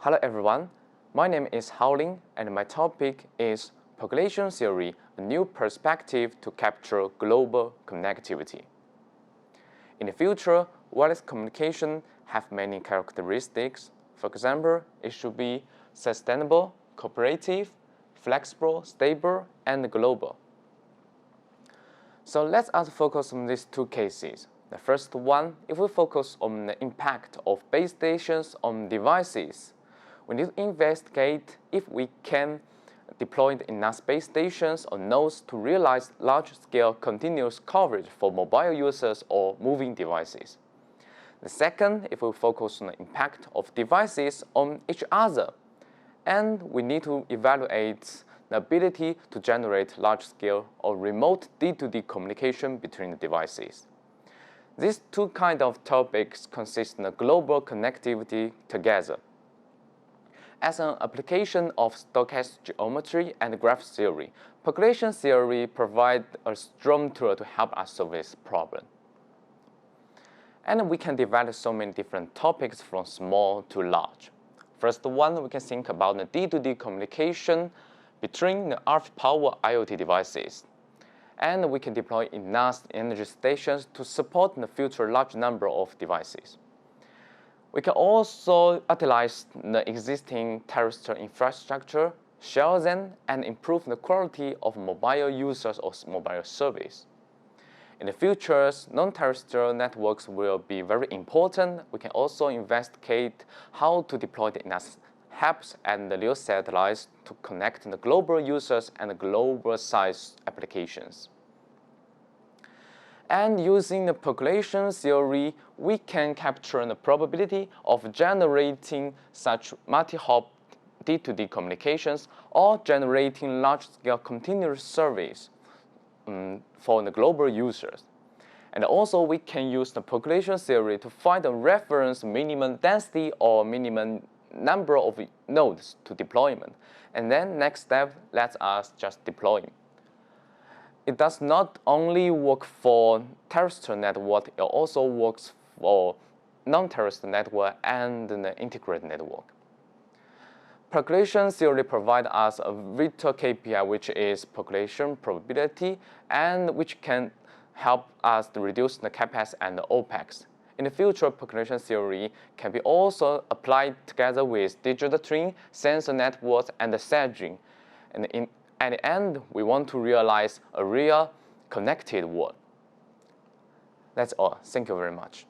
Hello everyone, my name is Haoling and my topic is Percolation Theory, a new perspective to capture global connectivity. In the future, wireless communication have many characteristics. For example, it should be sustainable, cooperative, flexible, stable, and global. So let us focus on these two cases. The first one, if we focus on the impact of base stations on devices, we need to investigate if we can deploy enough base stations or nodes to realize large-scale continuous coverage for mobile users or moving devices. The second, if we focus on the impact of devices on each other, and we need to evaluate the ability to generate large-scale or remote D2D communication between the devices. These two kinds of topics consist in global connectivity together. As an application of stochastic geometry and graph theory, percolation theory provides a strong tool to help us solve this problem. And we can develop so many different topics from small to large. First one, we can think about the D2D communication between the RF power IoT devices. And we can deploy enough energy stations to support the future large number of devices. We can also utilize the existing terrestrial infrastructure, share them, and improve the quality of mobile users or mobile service. In the future, non-terrestrial networks will be very important. We can also investigate how to deploy the enough HAPS and the LEO satellites to connect the global users and the global size applications. And using the percolation theory, we can capture the probability of generating such multi-hop D2D communications or generating large-scale continuous service for the global users. And also, we can use the percolation theory to find a reference minimum density or minimum number of nodes to deployment. And then next step, let us just deploy. It does not only work for terrestrial network, it also works for non-terrestrial network and the integrated network. Percolation theory provides us a virtual KPI, which is percolation probability, and which can help us to reduce the CapEx and the OpEx. In the future, percolation theory can be also applied together with digital twin, sensor networks, and the staging. And at the end, we want to realize a real connected world. That's all. Thank you very much.